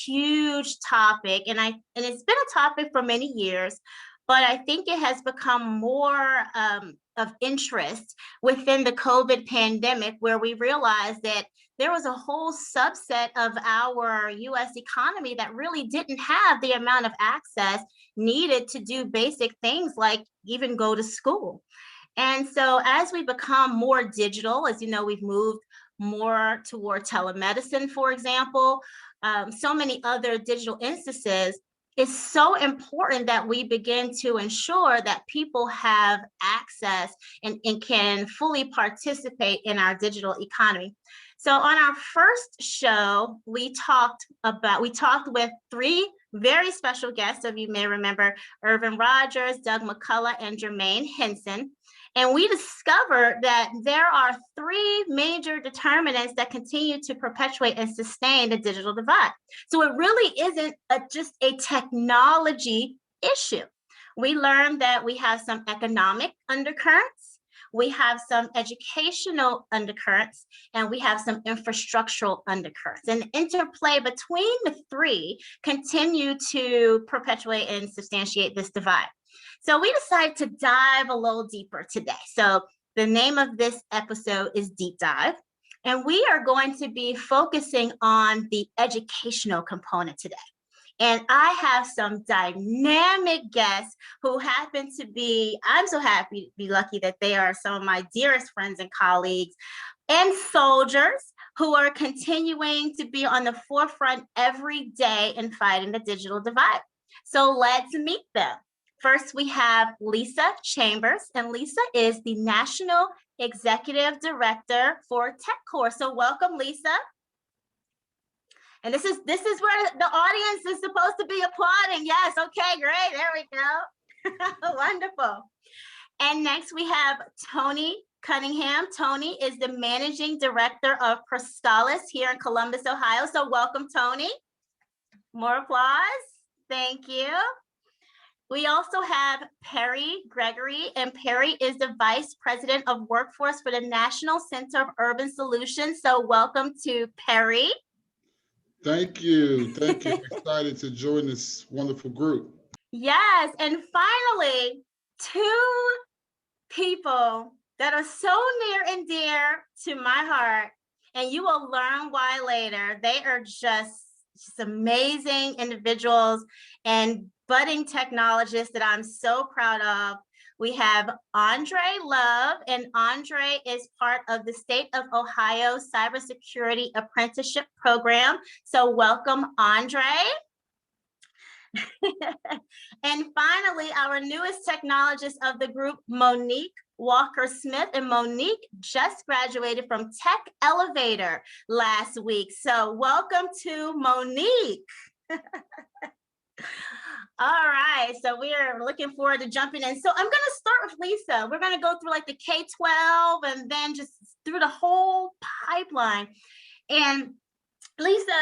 huge topic, and it's been a topic for many years, but I think it has become more of interest within the COVID pandemic, where we realized that there was a whole subset of our US economy that really didn't have the amount of access needed to do basic things like even go to school. And so as we become more digital, as you know, we've moved more toward telemedicine, for example, so many other digital instances, it's so important that we begin to ensure that people have access and can fully participate in our digital economy. So on our first show, we talked with three very special guests. Of you may remember Irvin Rogers, Doug McCullough, and Jermaine Henson. And we discovered that there are three major determinants that continue to perpetuate and sustain the digital divide. So it really isn't just a technology issue. We learned that we have some economic undercurrents, we have some educational undercurrents, and we have some infrastructural undercurrents. And the interplay between the three continue to perpetuate and substantiate this divide. So we decided to dive a little deeper today. So the name of this episode is Deep Dive, and we are going to be focusing on the educational component today. And I have some dynamic guests who happen to be, I'm so happy to be lucky that they are some of my dearest friends and colleagues and soldiers who are continuing to be on the forefront every day in fighting the digital divide. So let's meet them. First, we have Lisa Chambers, and Lisa is the National Executive Director for TechCore. So welcome, Lisa. And this is where the audience is supposed to be applauding. Yes, okay, great, there we go. Wonderful. And next we have Toni Cunningham. Toni is the Managing Director of Scholas here in Columbus, Ohio. So welcome, Toni. More applause. Thank you. We also have Perry Gregory, and Perry is the Vice President of Workforce for the National Center of Urban Solutions. So welcome to Perry. Thank you. Thank you. I'm excited to join this wonderful group. Yes, and finally, two people that are so near and dear to my heart, and you will learn why later. They are just amazing individuals and budding technologists that I'm so proud of. We have Andre Love, and Andre is part of the State of Ohio Cybersecurity Apprenticeship Program. So welcome, Andre. And finally, our newest technologist of the group, Monique Walker-Smith, and Monique just graduated from Tech Elevator last week. So welcome to Monique. All right, so we are looking forward to jumping in. So I'm going to start with Lisa. We're going to go through like the K-12 and then just through the whole pipeline. And Lisa,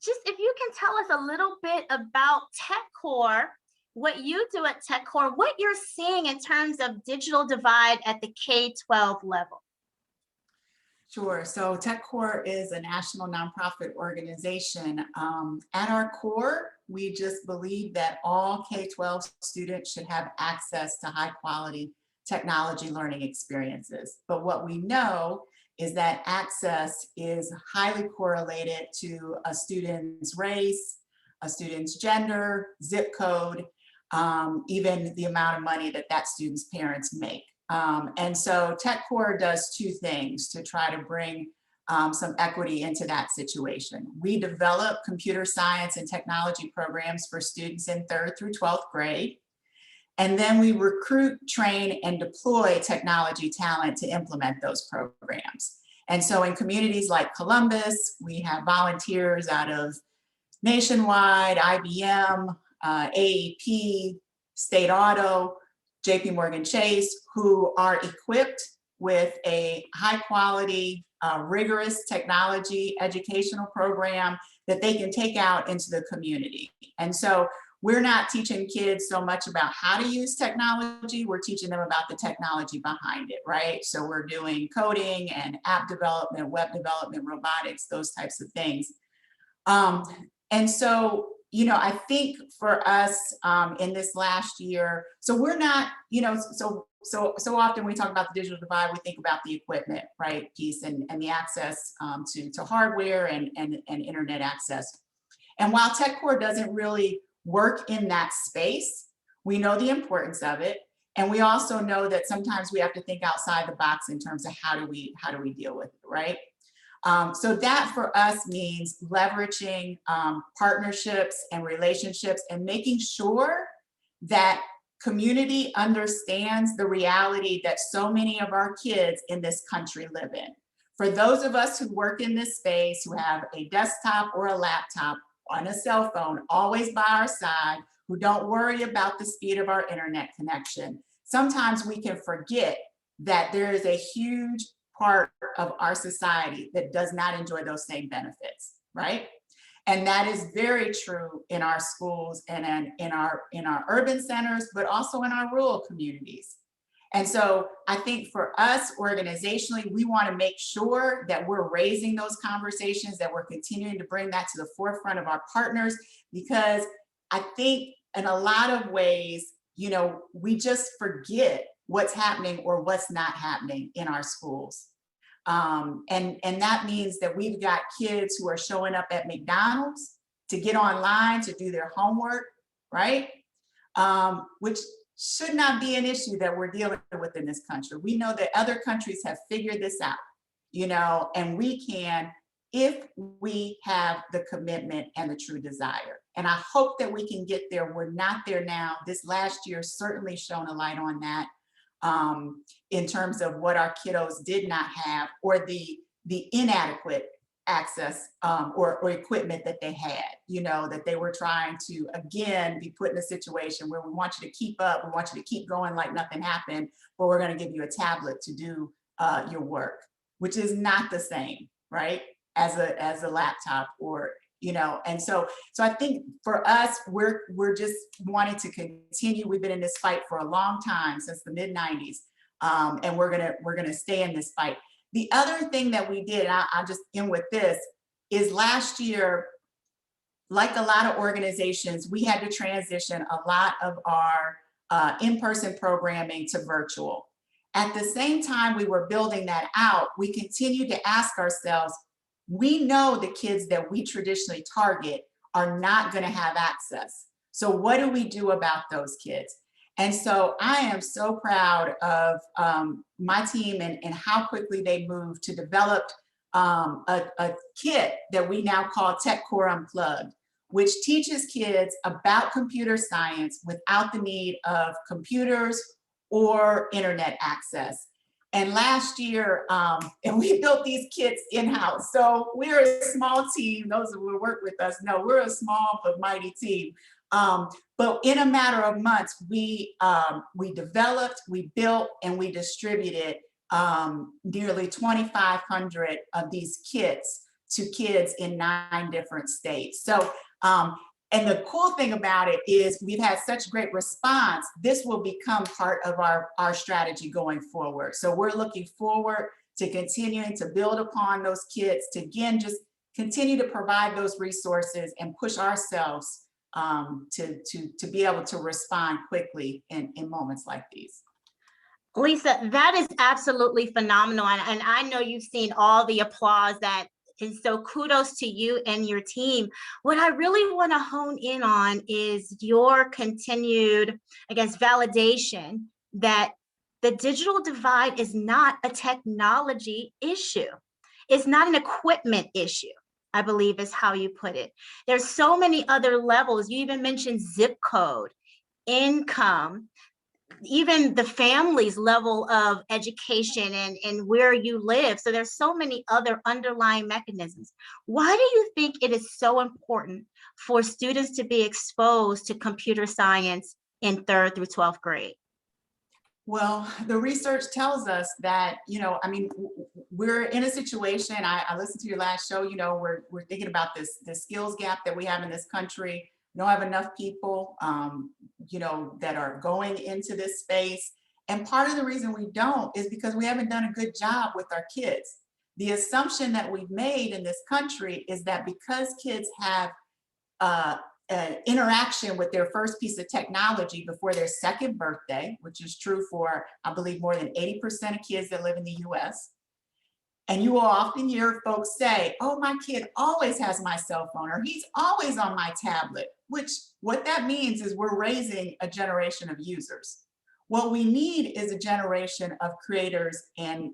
just if you can tell us a little bit about TechCore, what you do at TechCore, what you're seeing in terms of digital divide at the K-12 level. Sure. So TechCore is a national nonprofit organization. At our core, we just believe that all K-12 students should have access to high quality technology learning experiences. But what we know is that access is highly correlated to a student's race, a student's gender, zip code, even the amount of money that that student's parents make. And so TechCore does two things to try to bring some equity into that situation. We develop computer science and technology programs for students in 3rd through 12th grade. And then we recruit, train, and deploy technology talent to implement those programs. And so in communities like Columbus, we have volunteers out of Nationwide, IBM, AEP, State Auto, JP Morgan Chase, who are equipped with a high quality, rigorous technology educational program that they can take out into the community. And so we're not teaching kids so much about how to use technology, we're teaching them about the technology behind it, right? So we're doing coding and app development, web development, robotics, those types of things. And so, I think for us in this last year, so we're not, so often we talk about the digital divide, we think about the equipment, right, piece and the access to hardware and internet access. And while TechCore doesn't really work in that space, we know the importance of it. And we also know that sometimes we have to think outside the box in terms of how do we deal with it, right? So that for us means leveraging partnerships and relationships and making sure that community understands the reality that so many of our kids in this country live in. For those of us who work in this space, who have a desktop or a laptop on a cell phone, always by our side, who don't worry about the speed of our internet connection, sometimes we can forget that there is a huge part of our society that does not enjoy those same benefits, right? And that is very true in our schools and in our urban centers, but also in our rural communities. And so I think for us organizationally, we want to make sure that we're raising those conversations, that we're continuing to bring that to the forefront of our partners, because I think in a lot of ways, we just forget what's happening or what's not happening in our schools. And that means that we've got kids who are showing up at McDonald's to get online to do their homework, right? Which should not be an issue that we're dealing with in this country. We know that other countries have figured this out, and we can if we have the commitment and the true desire. And I hope that we can get there. We're not there now. This last year certainly shone a light on that. In terms of what our kiddos did not have, or the inadequate access or equipment that they had, that they were trying to, again, be put in a situation where we want you to keep up, we want you to keep going like nothing happened, but we're going to give you a tablet to do your work, which is not the same, right, as a laptop or and so I think for us, we're just wanting to continue. We've been in this fight for a long time, since the mid-90s, and we're gonna stay in this fight. The other thing that we did, and I'll just end with this, is last year, like a lot of organizations, we had to transition a lot of our in-person programming to virtual. At the same time we were building that out, we continued to ask ourselves, we know the kids that we traditionally target are not going to have access. So what do we do about those kids? And so I am so proud of my team and how quickly they moved to develop a kit that we now call TechCore Unplugged, which teaches kids about computer science without the need of computers or internet access. And last year, and we built these kits in-house. So we're a small team. Those who work with us know we're a small but mighty team. But in a matter of months, we developed, we built, and we distributed nearly 2,500 of these kits to kids in 9 different states. So, and the cool thing about it is we've had such great response. This will become part of our strategy going forward. So we're looking forward to continuing to build upon those kits, to again, just continue to provide those resources and push ourselves to be able to respond quickly in moments like these. Lisa, that is absolutely phenomenal. And I know you've seen all the applause and so kudos to you and your team. What I really want to hone in on is your continued, I guess, validation that the digital divide is not a technology issue. It's not an equipment issue, I believe is how you put it. There's so many other levels. You even mentioned zip code, income, even the family's level of education and where you live. So there's so many other underlying mechanisms. Why do you think it is so important for students to be exposed to computer science in 3rd through 12th grade? Well, the research tells us that, we're in a situation, I listened to your last show, we're thinking about this skills gap that we have in this country. We don't have enough people, that are going into this space. And part of the reason we don't is because we haven't done a good job with our kids. The assumption that we've made in this country is that because kids have interaction with their first piece of technology before their second birthday, which is true for, I believe, more than 80% of kids that live in the US. And you will often hear folks say, oh, my kid always has my cell phone, or he's always on my tablet, which what that means is we're raising a generation of users. What we need is a generation of creators and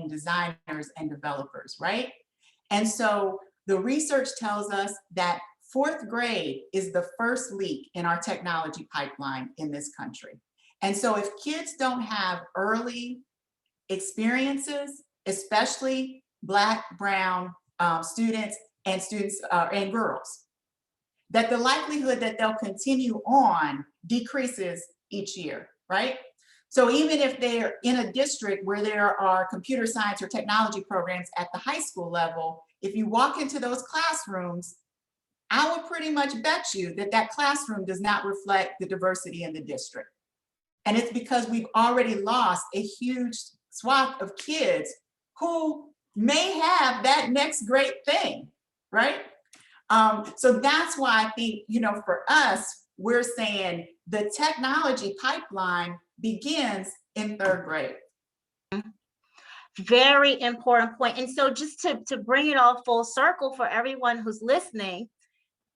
designers and developers, right? And so the research tells us that 4th grade is the first leak in our technology pipeline in this country. And so if kids don't have early experiences, especially Black, brown students and girls, that the likelihood that they'll continue on decreases each year, right? So even if they're in a district where there are computer science or technology programs at the high school level, if you walk into those classrooms, I would pretty much bet you that that classroom does not reflect the diversity in the district. And it's because we've already lost a huge swath of kids who may have that next great thing, right? So that's why I think, you know, for us, we're saying the technology pipeline begins in 3rd grade. Very important point. And so just to bring it all full circle for everyone who's listening,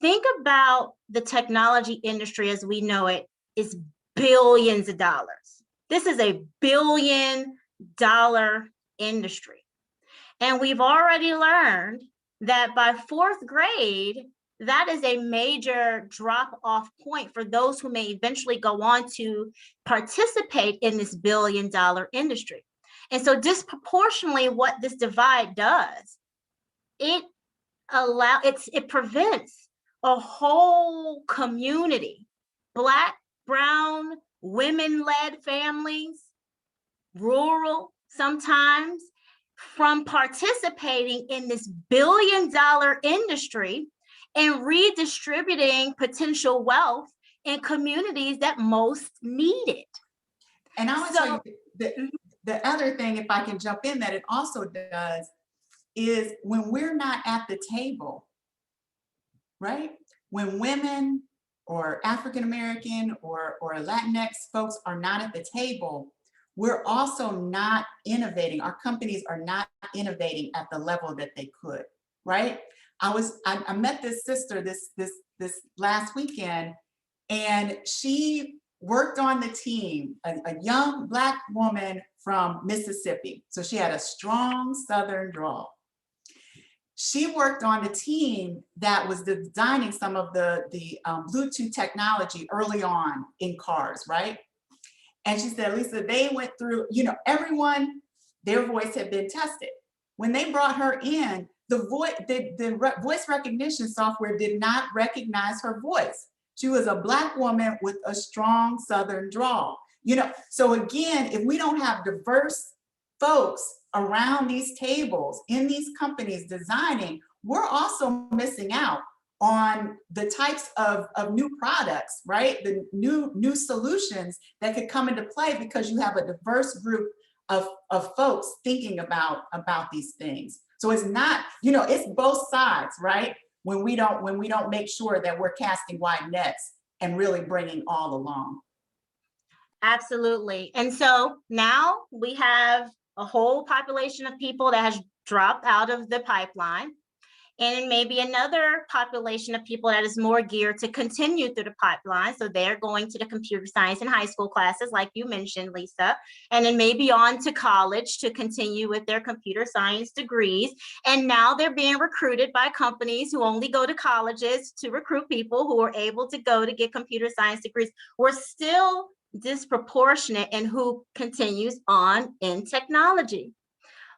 think about the technology industry as we know it is billions of dollars. This is a $1 billion industry. And we've already learned that by 4th grade, that is a major drop-off point for those who may eventually go on to participate in this $1 billion industry. And so disproportionately, what this divide does, it prevents a whole community, Black, brown, women-led families, rural sometimes, from participating in this $1 billion industry and redistributing potential wealth in communities that most need it. And I would tell you the other thing, if I can jump in, that it also does is when we're not at the table, right? When women or African-American or Latinx folks are not at the table, we're also not innovating. Our companies are not innovating at the level that they could, right? I met this sister this last weekend, and she worked on the team, a young Black woman from Mississippi. So she had a strong Southern drawl. She worked on the team that was designing some of the Bluetooth technology early on in cars, right? And she said, Lisa, they went through, you know, everyone, their voice had been tested. When they brought her in, the voice recognition software did not recognize her voice. She was a Black woman with a strong Southern drawl. You know, so again, if we don't have diverse folks around these tables in these companies designing, we're also missing out on the types of new products, right? The new solutions that could come into play because you have a diverse group of folks thinking about these things. So it's not, you know, it's both sides, right? When we don't make sure that we're casting wide nets and really bringing all along. Absolutely. And so now we have a whole population of people that has dropped out of the pipeline, and maybe another population of people that is more geared to continue through the pipeline. So they're going to the computer science and high school classes, like you mentioned, Lisa, and then maybe on to college to continue with their computer science degrees. And now they're being recruited by companies who only go to colleges to recruit people who are able to go to get computer science degrees. We're still disproportionate in who continues on in technology.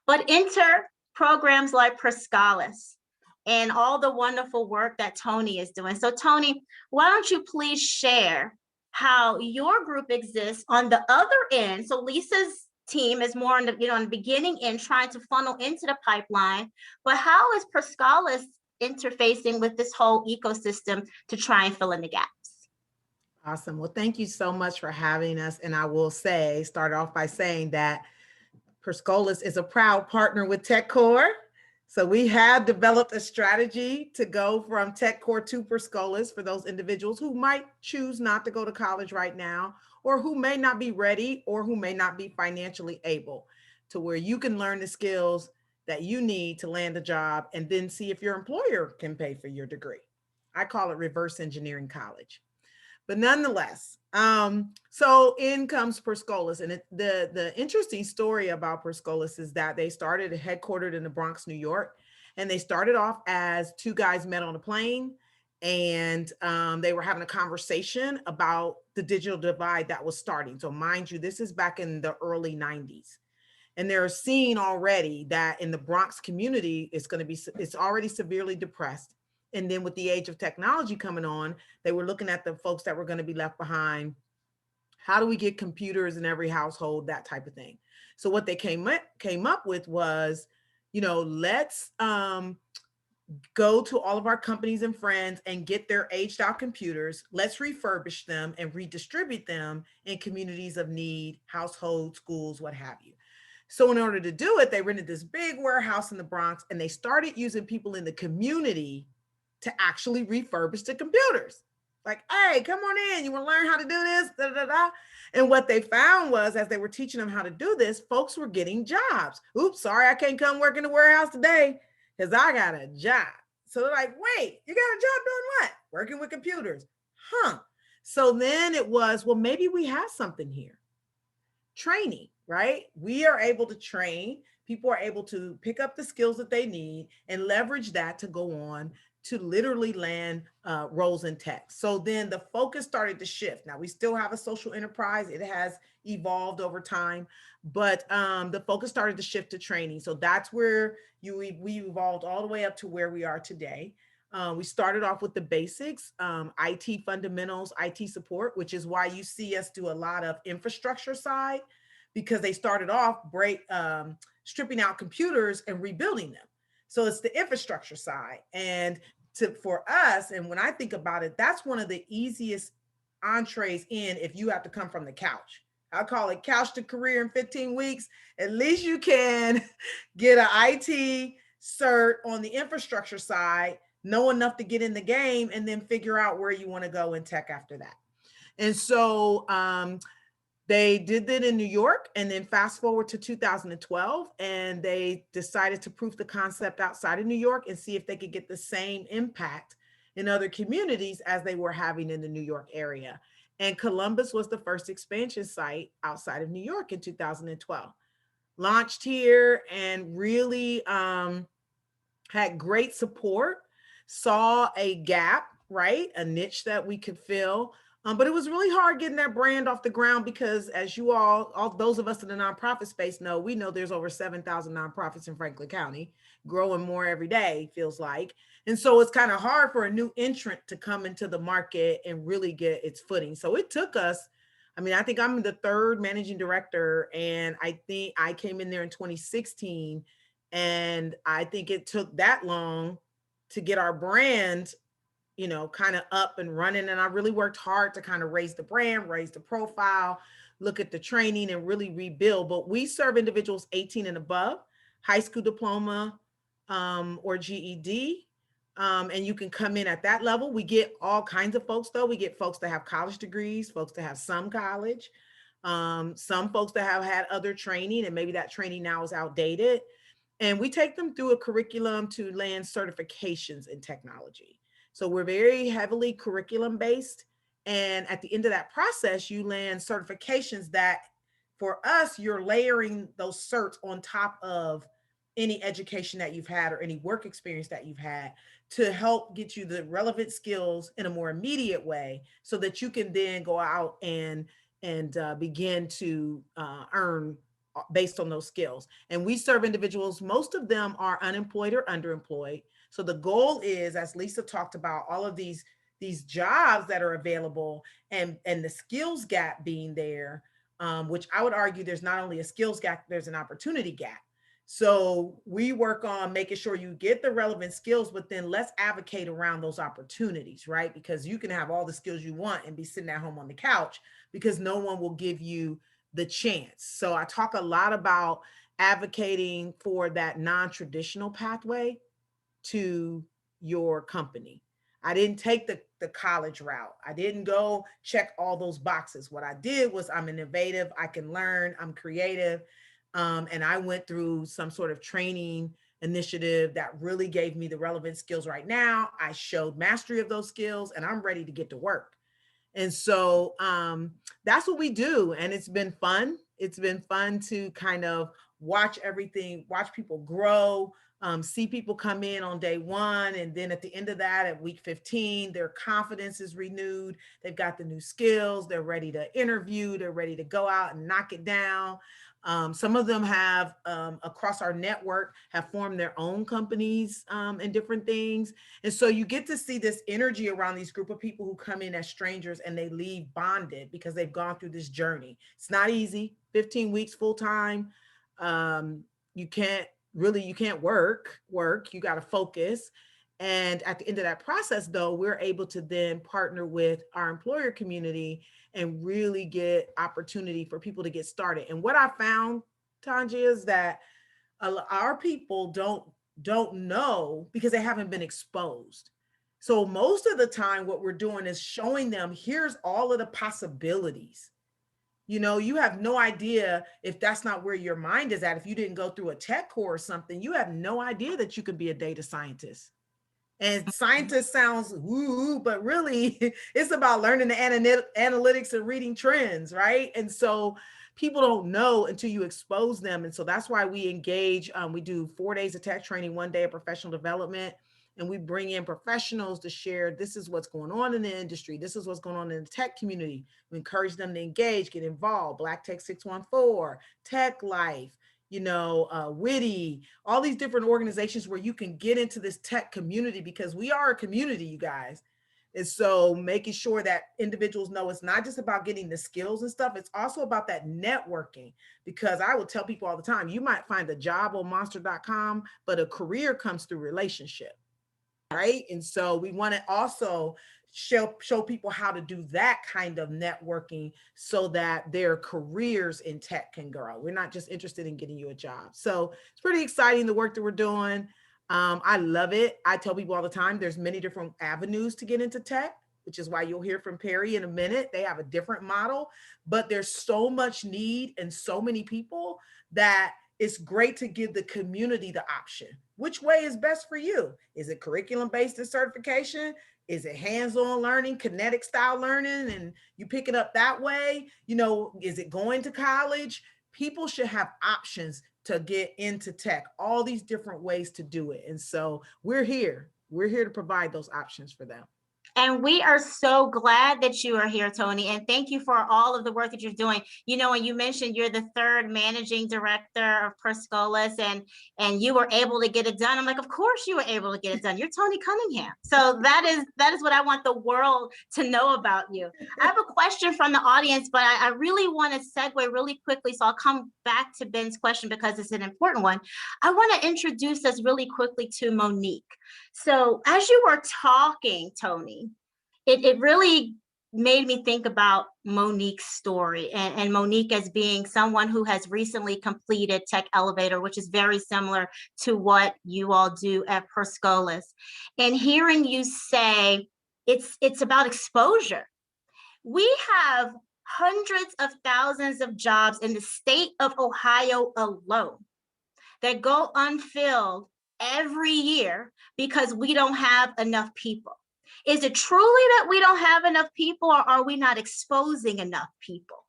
But enter programs like Scholas and all the wonderful work that Toni is doing. So Toni, why don't you please share how your group exists on the other end? So Lisa's team is more on the, on the beginning end, trying to funnel into the pipeline, but how is Scholas interfacing with this whole ecosystem to try and fill in the gaps? Awesome. Well, thank you so much for having us. And I will start off by saying that Scholas is a proud partner with TechCore. So we have developed a strategy to go from TechCore to Scholas for those individuals who might choose not to go to college right now, or who may not be ready, or who may not be financially able, to where you can learn the skills that you need to land a job and then see if your employer can pay for your degree. I call it reverse engineering college. But nonetheless, so in comes Scholas, and the interesting story about Scholas is that they started headquartered in the Bronx, New York, and they started off as two guys met on a plane, and they were having a conversation about the digital divide that was starting. So mind you, this is back in the early 90s. And they're seeing already that in the Bronx community, it's already severely depressed. And then with the age of technology coming on, they were looking at the folks that were going to be left behind. How do we get computers in every household, that type of thing? So what they came up with was, let's go to all of our companies and friends and get their aged out computers. Let's refurbish them and redistribute them in communities of need, households, schools, what have you. So in order to do it, they rented this big warehouse in the Bronx, and they started using people in the community to actually refurbish the computers. Like, hey, come on in. You want to learn how to do this? Da, da, da. And what they found was, as they were teaching them how to do this, folks were getting jobs. Oops, sorry, I can't come work in the warehouse today because I got a job. So they're like, wait, you got a job doing what? Working with computers. Huh. So then it was, well, maybe we have something here. Training, right? We are able to train. People are able to pick up the skills that they need and leverage that to go on to literally land roles in tech. So then the focus started to shift. Now we still have a social enterprise. It has evolved over time, but the focus started to shift to training. So that's where we evolved all the way up to where we are today. We started off with the basics, IT fundamentals, IT support, which is why you see us do a lot of infrastructure side, because they started off stripping out computers and rebuilding them. So it's the infrastructure side. And for us, and when I think about it, that's one of the easiest entrees in if you have to come from the couch. I call it couch to career in 15 weeks. At least you can get an IT cert on the infrastructure side, know enough to get in the game, and then figure out where you want to go in tech after that. And so they did that in New York, and then fast forward to 2012, and they decided to prove the concept outside of New York and see if they could get the same impact in other communities as they were having in the New York area. And Columbus was the first expansion site outside of New York in 2012. Launched here and really had great support, saw a gap, right? A niche that we could fill. But it was really hard getting that brand off the ground because, as you all those of us in the nonprofit space know, we know there's over 7,000 nonprofits in Franklin County, growing more every day, feels like. And so it's kind of hard for a new entrant to come into the market and really get its footing. So it took us, I think I'm the third managing director, and I think I came in there in 2016. And I think it took that long to get our brand kind of up and running. And I really worked hard to kind of raise the brand, raise the profile, look at the training, and really rebuild. But we serve individuals 18 and above, high school diploma or GED. And you can come in at that level. We get all kinds of folks, though. We get folks that have college degrees, folks that have some college, some folks that have had other training, and maybe that training now is outdated. And we take them through a curriculum to land certifications in technology. So we're very heavily curriculum based. And at the end of that process, you land certifications that for us, you're layering those certs on top of any education that you've had or any work experience that you've had to help get you the relevant skills in a more immediate way so that you can then go out and begin to earn based on those skills. And we serve individuals, most of them are unemployed or underemployed. So the goal is, as Lisa talked about, all of these jobs that are available and the skills gap being there, which I would argue there's not only a skills gap, there's an opportunity gap. So we work on making sure you get the relevant skills, but then let's advocate around those opportunities, right? Because you can have all the skills you want and be sitting at home on the couch because no one will give you the chance. So I talk a lot about advocating for that non-traditional pathway to your company. I didn't take the college route. I didn't go check all those boxes. What I did was I'm innovative, I can learn, I'm creative. And I went through some sort of training initiative that really gave me the relevant skills right now. I showed mastery of those skills and I'm ready to get to work. And so that's what we do. And it's been fun. It's been fun to kind of watch everything, watch people grow, see people come in on day one. And then at the end of that, at week 15, their confidence is renewed. They've got the new skills. They're ready to interview. They're ready to go out and knock it down. Some of them have, across our network, have formed their own companies and different things. And so you get to see this energy around these group of people who come in as strangers and they leave bonded because they've gone through this journey. It's not easy, 15 weeks full time. You can't work, you got to focus. And at the end of that process, though, we're able to then partner with our employer community and really get opportunity for people to get started. And what I found, Tonjia, is that our people don't know because they haven't been exposed. So most of the time, what we're doing is showing them, here's all of the possibilities. You know, you have no idea if that's not where your mind is at. If you didn't go through a tech course or something, you have no idea that you could be a data scientist. And scientist sounds woo, but really it's about learning the analytics and reading trends, right? And so people don't know until you expose them. And so that's why we engage. We do 4 days of tech training, 1 day of professional development. And we bring in professionals to share, this is what's going on in the industry. This is what's going on in the tech community. We encourage them to engage, get involved. Black Tech 614, TechLife, Witty, all these different organizations where you can get into this tech community because we are a community, you guys. And so making sure that individuals know it's not just about getting the skills and stuff, it's also about that networking. Because I will tell people all the time, you might find a job on monster.com, but a career comes through relationship, right? And so we want to also show people how to do that kind of networking so that their careers in tech can grow. We're not just interested in getting you a job. So it's pretty exciting, the work that we're doing. I love it. I tell people all the time, there's many different avenues to get into tech, which is why you'll hear from Perry in a minute. They have a different model, but there's so much need and so many people that it's great to give the community the option. Which way is best for you? Is it curriculum-based and certification? Is it hands-on learning, kinetic style learning, and you pick it up that way? Is it going to college? People should have options to get into tech, all these different ways to do it. And so we're here to provide those options for them. And we are so glad that you are here, Toni. And thank you for all of the work that you're doing. When you mentioned you're the 3rd managing director of Scholas and you were able to get it done. I'm like, of course you were able to get it done. You're Toni Cunningham. So that is what I want the world to know about you. I have a question from the audience, but I really want to segue really quickly. So I'll come back to Ben's question because it's an important one. I want to introduce us really quickly to Monique. So as you were talking, Toni, it really made me think about Monique's story and Monique as being someone who has recently completed Tech Elevator, which is very similar to what you all do at Scholas. And hearing you say it's about exposure. We have hundreds of thousands of jobs in the state of Ohio alone that go unfilled every year because we don't have enough people. Is it truly that we don't have enough people, or are we not exposing enough people?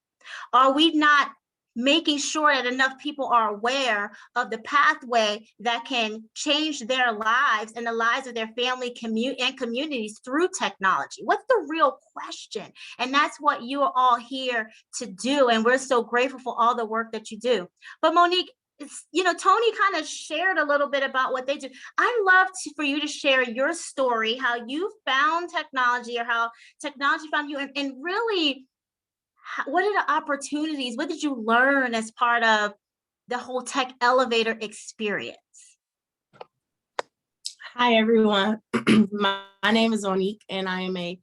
Are we not making sure that enough people are aware of the pathway that can change their lives and the lives of their family and communities through technology? What's the real question? And that's what you are all here to do. And we're so grateful for all the work that you do. But Monique, Toni kind of shared a little bit about what they do. I'd love for you to share your story, how you found technology or how technology found you, and really, what are the opportunities? What did you learn as part of the whole Tech Elevator experience? Hi, everyone. My name is Monique, and I am a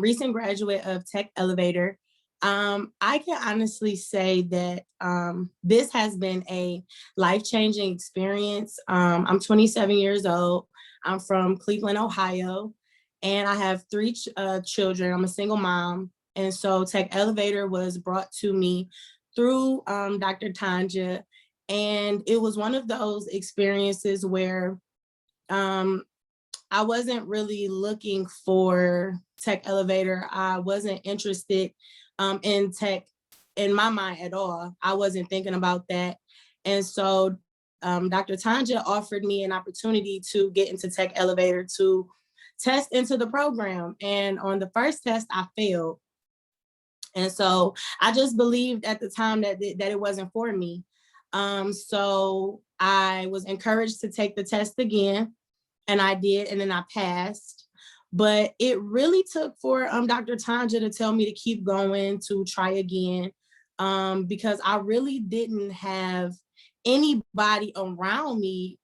recent graduate of Tech Elevator. I can honestly say that this has been a life-changing experience. I'm 27 years old. I'm from Cleveland, Ohio, and I have three children. I'm a single mom. And so Tech Elevator was brought to me through Dr. Tonja. And it was one of those experiences where I wasn't really looking for Tech Elevator. I wasn't interested in tech in my mind at all. I wasn't thinking about that. And so Dr. Tonja offered me an opportunity to get into Tech Elevator to test into the program. And on the first test, I failed. And so I just believed at the time that it wasn't for me. So I was encouraged to take the test again, and I did, and then I passed. But it really took for Dr. Tonja to tell me to keep going, to try again, because I really didn't have anybody around me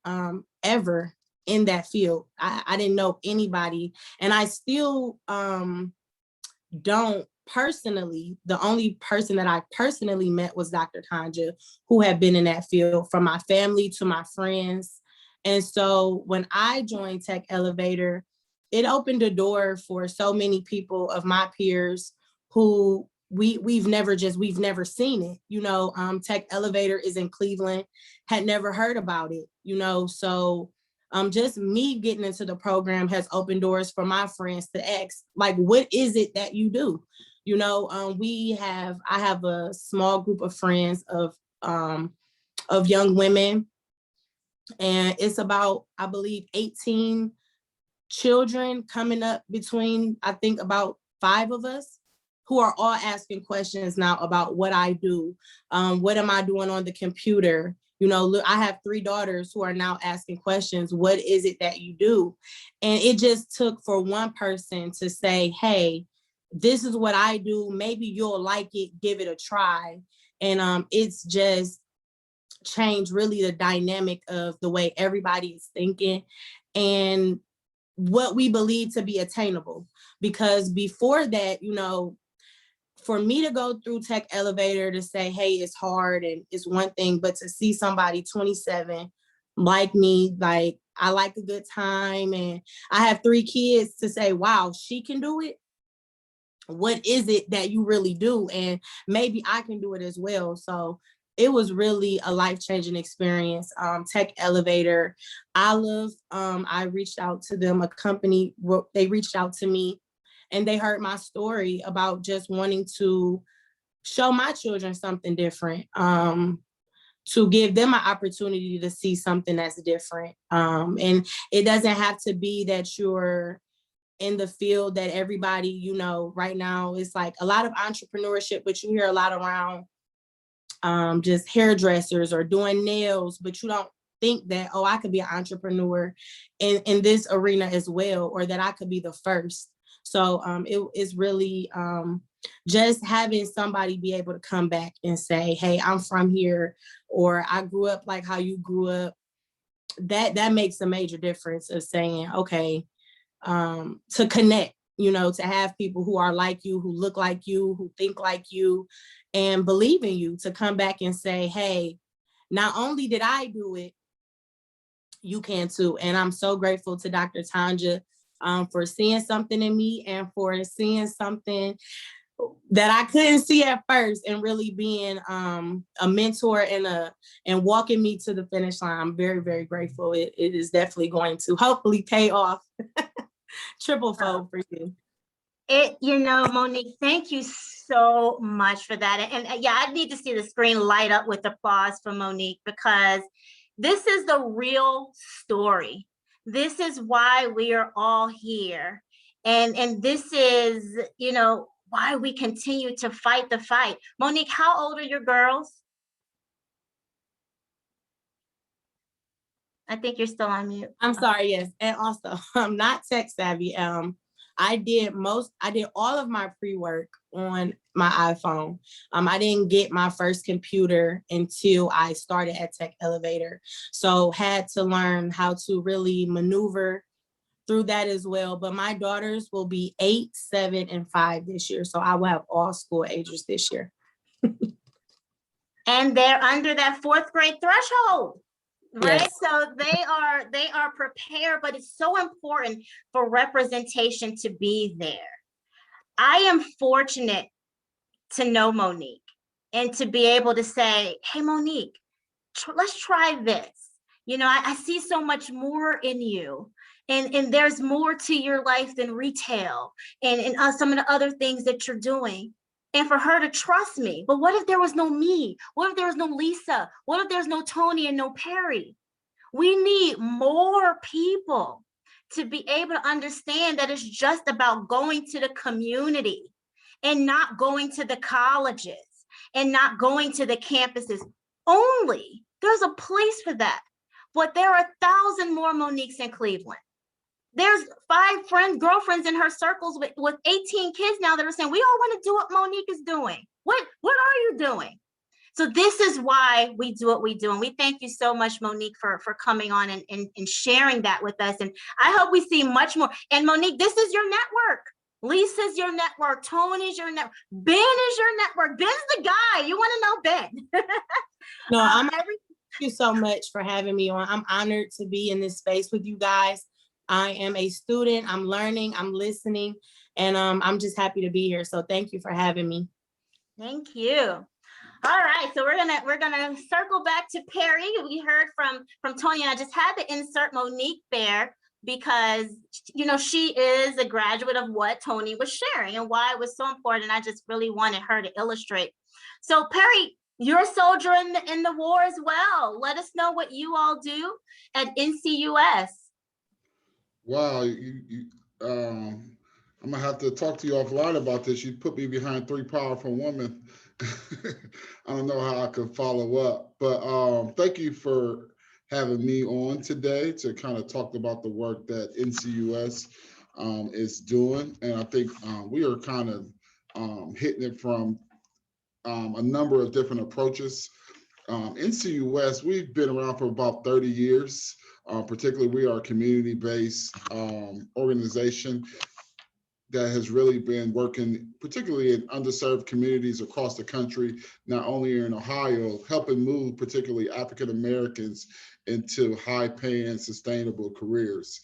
ever in that field. I didn't know anybody, and I still don't personally. The only person that I personally met was Dr. Tonja, who had been in that field, from my family to my friends. And so when I joined Tech Elevator, it opened a door for so many people of my peers who we've never seen it. You know, Tech Elevator is in Cleveland, had never heard about it, you know, so just me getting into the program has opened doors for my friends to ask, like, what is it that you do? You know, I have a small group of friends of young women, and it's about, I believe, 18 children coming up between, I think, about 5 of us, who are all asking questions now about what I do. What am I doing on the computer? You know, look, I have 3 daughters who are now asking questions. What is it that you do? And it just took for one person to say, hey, this is what I do. Maybe you'll like it, give it a try. And it's just changed really the dynamic of the way everybody is thinking and what we believe to be attainable. Because before that, you know, for me to go through Tech Elevator to say, hey, it's hard and it's one thing, but to see somebody 27 like me, like, I like a good time and I have 3 kids, to say, wow, she can do it. What is it that you really do? And maybe I can do it as well. So it was really a life-changing experience. Tech Elevator, Alum, I reached out to them, a company, they reached out to me, and they heard my story about just wanting to show my children something different, to give them an opportunity to see something that's different. And it doesn't have to be that you're in the field that everybody, you know, right now it's like a lot of entrepreneurship, but you hear a lot around just hairdressers or doing nails, but you don't think that, oh, I could be an entrepreneur in this arena as well, or that I could be the first. So it is really just having somebody be able to come back and say, hey, I'm from here, or I grew up like how you grew up. That makes a major difference of saying, okay, to connect, you know, to have people who are like you, who look like you, who think like you, and believe in you, to come back and say, hey, not only did I do it, you can too. And I'm so grateful to Dr. Tonja for seeing something in me and for seeing something that I couldn't see at first, and really being a mentor and walking me to the finish line. I'm very, very grateful. It is definitely going to hopefully pay off triple fold for you. You know, Monique, thank you so much for that. And yeah, I need to see the screen light up with applause for Monique, because this is the real story. This is why we are all here. And this is, you know, why we continue to fight the fight. Monique, how old are your girls? I think you're still on mute. I'm sorry, yes. And also, I'm not tech savvy. I did all of my pre-work on my iPhone. I didn't get my first computer until I started at Tech Elevator. So had to learn how to really maneuver through that as well. But my daughters will be 8, 7, and 5 this year. So I will have all school agers this year. And they're under that 4th grade threshold, right? Yes. So they are prepared, but it's so important for representation to be there. I am fortunate to know Monique and to be able to say, hey, Monique, let's try this. You know, I see so much more in you. And there's more to your life than retail and some of the other things that you're doing. And for her to trust me. But what if there was no me? What if there was no Lisa? What if there's no Toni and no Perry? We need more people to be able to understand that it's just about going to the community and not going to the colleges and not going to the campuses only. There's a place for that. But there are 1,000 more Moniques in Cleveland. There's 5 girlfriends in her circles with 18 kids now that are saying, we all want to do what Monique is doing. What are you doing? So this is why we do what we do. And we thank you so much, Monique, for coming on and sharing that with us. And I hope we see much more. And Monique, this is your network. Lisa's your network. Tony's your network. Ben is your network. Ben's the guy. You want to know Ben. No, thank you so much for having me on. I'm honored to be in this space with you guys. I am a student. I'm learning. I'm listening. And I'm just happy to be here. So thank you for having me. Thank you. All right, so we're gonna circle back to Perry. We heard from Toni, and I just had to insert Monique there because you know she is a graduate of what Toni was sharing and why it was so important. I just really wanted her to illustrate. So Perry, you're a soldier in the war as well. Let us know what you all do at NCUS. Wow, I'm gonna have to talk to you offline about this. You put me behind 3 powerful women. I don't know how I could follow up, but thank you for having me on today to kind of talk about the work that NCUS is doing. And I think we are kind of hitting it from a number of different approaches. NCUS, we've been around for about 30 years. Particularly, we are a community-based organization that has really been working, particularly in underserved communities across the country, not only here in Ohio, helping move particularly African Americans into high-paying, sustainable careers.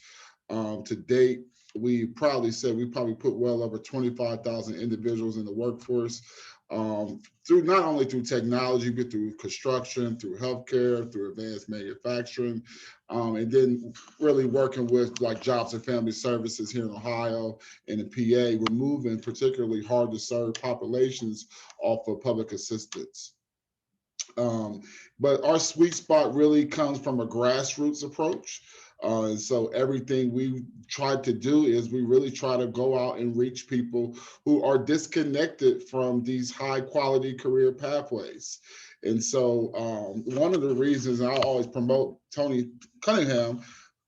To date, we proudly said we probably put well over 25,000 individuals in the workforce, through not only through technology, but through construction, through healthcare, through advanced manufacturing, and then really working with like Jobs and Family Services here in Ohio and in PA, removing particularly hard to serve populations off of public assistance. But our sweet spot really comes from a grassroots approach. And so everything we try to do is we really try to go out and reach people who are disconnected from these high quality career pathways. And so one of the reasons I always promote Toni Cunningham,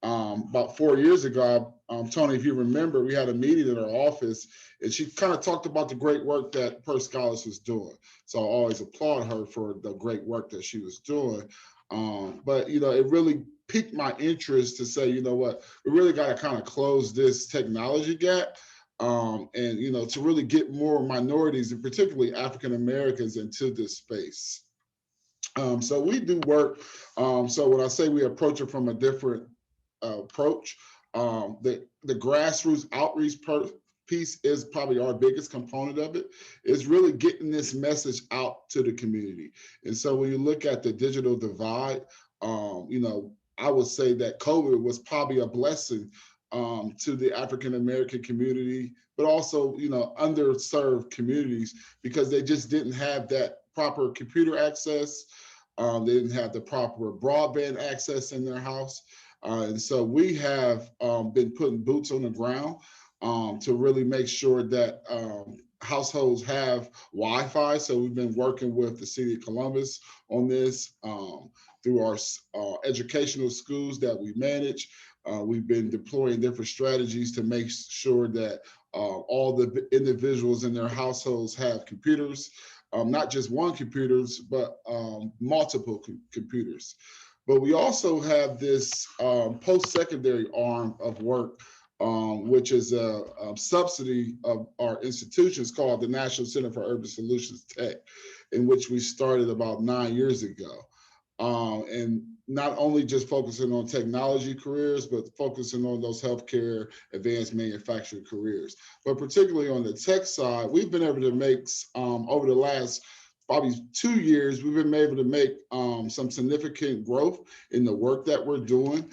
about 4 years ago, Toni, if you remember, we had a meeting in our office and she kind of talked about the great work that Scholas was doing. So I always applaud her for the great work that she was doing. But, you know, it really piqued my interest to say, you know what, we really got to kind of close this technology gap. And, you know, to really get more minorities and particularly African Americans into this space. So we do work. So when I say we approach it from a different approach, the grassroots outreach piece is probably our biggest component of it, is really getting this message out to the community. And so when you look at the digital divide, you know, I would say that COVID was probably a blessing to the African American community, but also, you know, underserved communities because they just didn't have that proper computer access. They didn't have the proper broadband access in their house. And so we have been putting boots on the ground to really make sure that households have Wi-Fi. So we've been working with the City of Columbus on this through our educational schools that we manage. We've been deploying different strategies to make sure that all the individuals in their households have computers, not just one computers, but multiple computers. But we also have this post-secondary arm of work which is a subsidy of our institutions called the National Center for Urban Solutions Tech, in which we started about 9 years ago. And not only just focusing on technology careers, but focusing on those healthcare, advanced manufacturing careers. But particularly on the tech side, we've been able to make, over the last probably 2 years, we've been able to make some significant growth in the work that we're doing,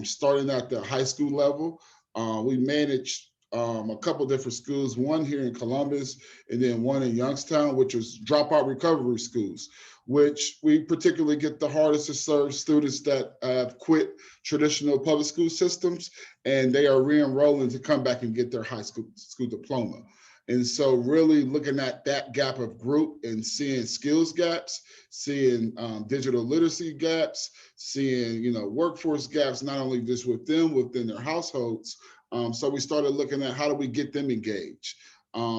starting at the high school level. We manage a couple different schools, one here in Columbus and then one in Youngstown, which is dropout recovery schools, which we particularly get the hardest to serve students that have quit traditional public school systems, and they are re-enrolling to come back and get their high school diploma. And so really looking at that gap of group and seeing skills gaps, seeing digital literacy gaps, seeing workforce gaps, not only just with them, within their households. So we started looking at how do we get them engaged.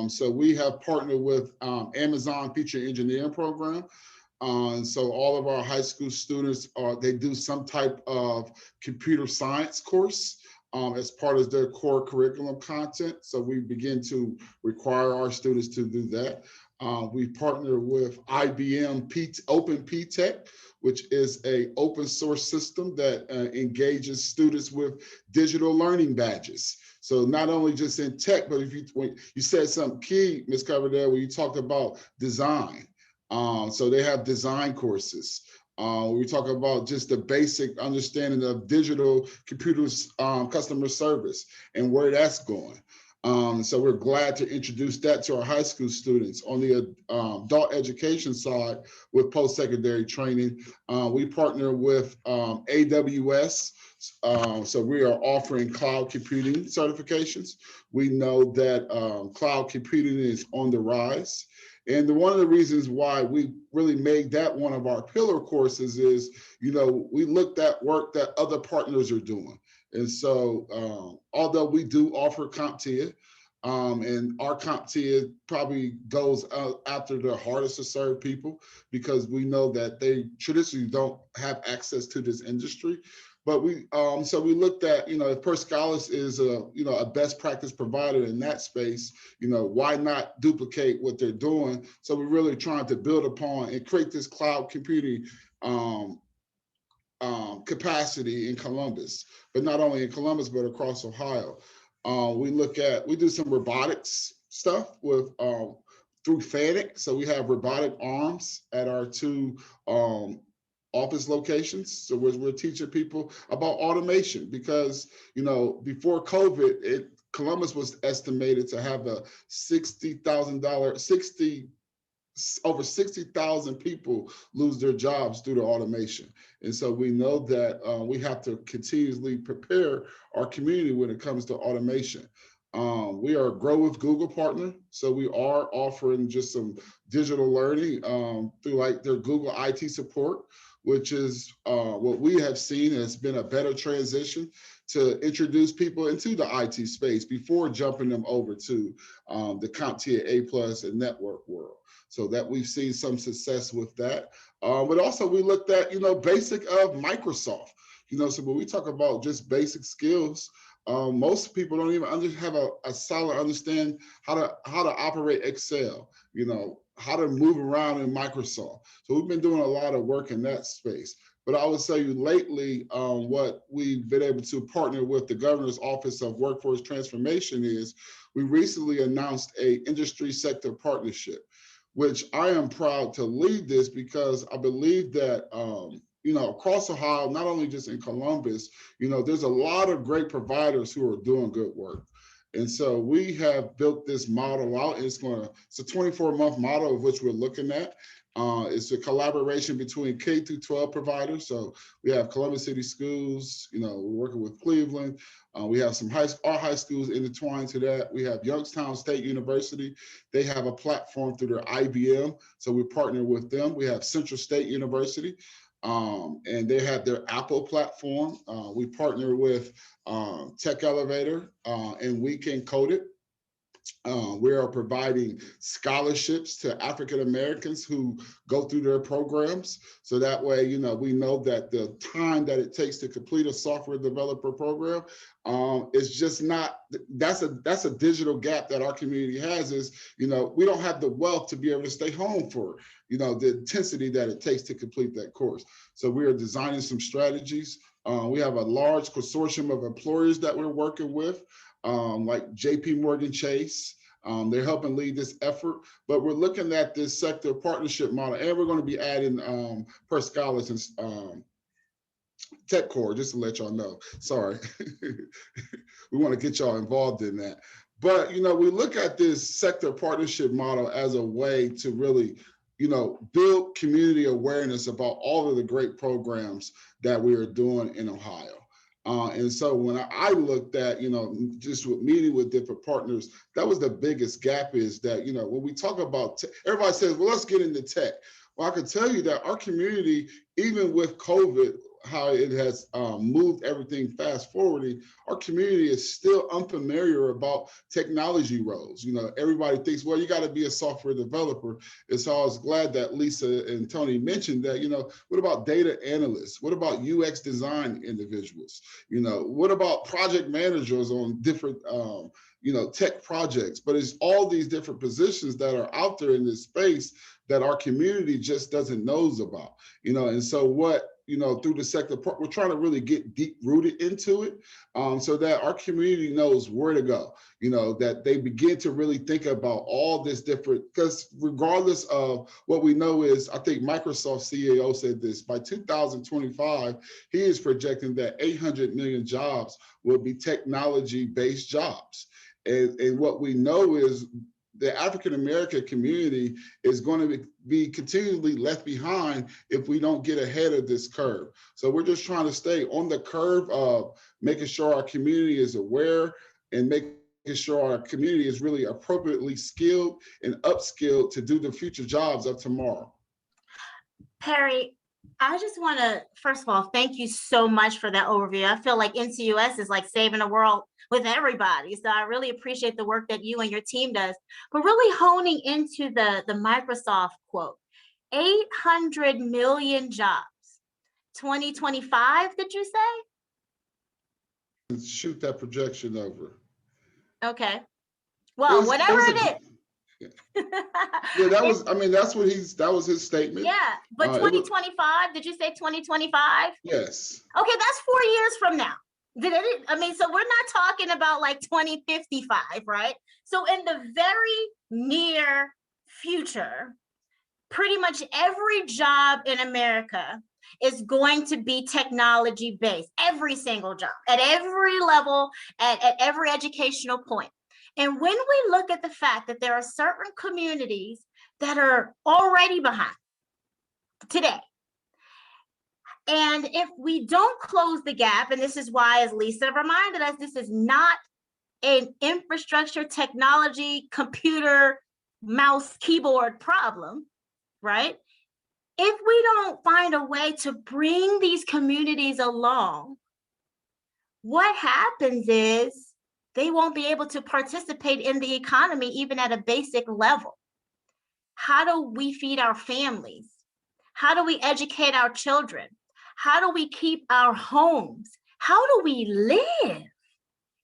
So we have partnered with Amazon Feature Engineering Program. So all of our high school students, they do some type of computer science course as part of their core curriculum content. So we begin to require our students to do that. We partner with IBM Open PTech, which is an open source system that engages students with digital learning badges. So not only just in tech, but when you said something key, Ms. Coverdale, when you talked about design. So they have design courses. We talk about just the basic understanding of digital computers, customer service and where that's going. So we're glad to introduce that to our high school students. On the adult education side with post-secondary training, we partner with AWS. So we are offering cloud computing certifications. We know that cloud computing is on the rise. And one of the reasons why we really made that one of our pillar courses is, we looked at work that other partners are doing. And so although we do offer CompTIA, and our CompTIA probably goes after the hardest to serve people because we know that they traditionally don't have access to this industry. But so we looked at, if Scholas is a best practice provider in that space, why not duplicate what they're doing? So we're really trying to build upon and create this cloud computing capacity in Columbus, but not only in Columbus, but across Ohio. We do some robotics stuff with through FANUC. So we have robotic arms at our 2 office locations. So we're teaching people about automation because, before COVID, Columbus was estimated to have a over 60,000 people lose their jobs due to automation. And so we know that we have to continuously prepare our community when it comes to automation. We are a Grow with Google partner. So we are offering just some digital learning through like their Google IT support, which is what we have seen has been a better transition to introduce people into the IT space before jumping them over to the CompTIA A+ and network world. So that we've seen some success with that. But also we looked at, basic of Microsoft. So when we talk about just basic skills, most people don't even have a solid understand how to operate Excel, how to move around in Microsoft. So we've been doing a lot of work in that space. But I would say lately, what we've been able to partner with the Governor's Office of Workforce Transformation is we recently announced a industry sector partnership, which I am proud to lead this because I believe that, across Ohio, not only just in Columbus, there's a lot of great providers who are doing good work. And so we have built this model out. It's a 24-month model of which we're looking at. It's a collaboration between K through 12 providers. So we have Columbus City Schools, we're working with Cleveland. We have our high schools intertwined to that. We have Youngstown State University. They have a platform through their IBM. So we partner with them. We have Central State University. And they have their Apple platform. We partner with Tech Elevator and We Can Code It. We are providing scholarships to African Americans who go through their programs. So that way, we know that the time that it takes to complete a software developer program is just not, that's a digital gap that our community has is, we don't have the wealth to be able to stay home for, the intensity that it takes to complete that course. So we are designing some strategies. We have a large consortium of employers that we're working with. Like JP Morgan Chase. They're helping lead this effort, but we're looking at this sector partnership model, and we're going to be adding per Scholas and TechCore, just to let y'all know. Sorry. We want to get y'all involved in that. But, we look at this sector partnership model as a way to really, build community awareness about all of the great programs that we are doing in Ohio. And so when I looked at, just with meeting with different partners, that was the biggest gap is that, when we talk about, everybody says, well, let's get into tech. Well, I can tell you that our community, even with COVID, how it has moved everything fast forwarding, our community is still unfamiliar about technology roles. Everybody thinks, well, you got to be a software developer. And so I was glad that Lisa and Toni mentioned that, what about data analysts? What about UX design individuals? What about project managers on different, tech projects? But it's all these different positions that are out there in this space that our community just doesn't know about, and so what, through the sector, we're trying to really get deep rooted into it so that our community knows where to go, that they begin to really think about all this different, because regardless of what we know is, I think Microsoft CEO said this, by 2025, he is projecting that 800 million jobs will be technology-based jobs. And what we know is the African-American community is going to be continually left behind if we don't get ahead of this curve. So we're just trying to stay on the curve of making sure our community is aware and making sure our community is really appropriately skilled and upskilled to do the future jobs of tomorrow. Perry, I just want to, first of all, thank you so much for that overview. I feel like NCUS is like saving the world with everybody. So I really appreciate the work that you and your team does. But really honing into the Microsoft quote, 800 million jobs, 2025, did you say? Shoot that projection over. Okay. Well, whatever it is. Yeah, that was, that was his statement. Yeah, but 2025, did you say 2025? Yes. Okay, that's 4 years from now. So we're not talking about like 2055, right? So in the very near future, pretty much every job in America is going to be technology based, every single job, at every level, at every educational point. And when we look at the fact that there are certain communities that are already behind today, and if we don't close the gap, and this is why, as Lisa reminded us, this is not an infrastructure, technology, computer, mouse, keyboard problem, right? If we don't find a way to bring these communities along, what happens is they won't be able to participate in the economy, even at a basic level. How do we feed our families? How do we educate our children? How do we keep our homes? How do we live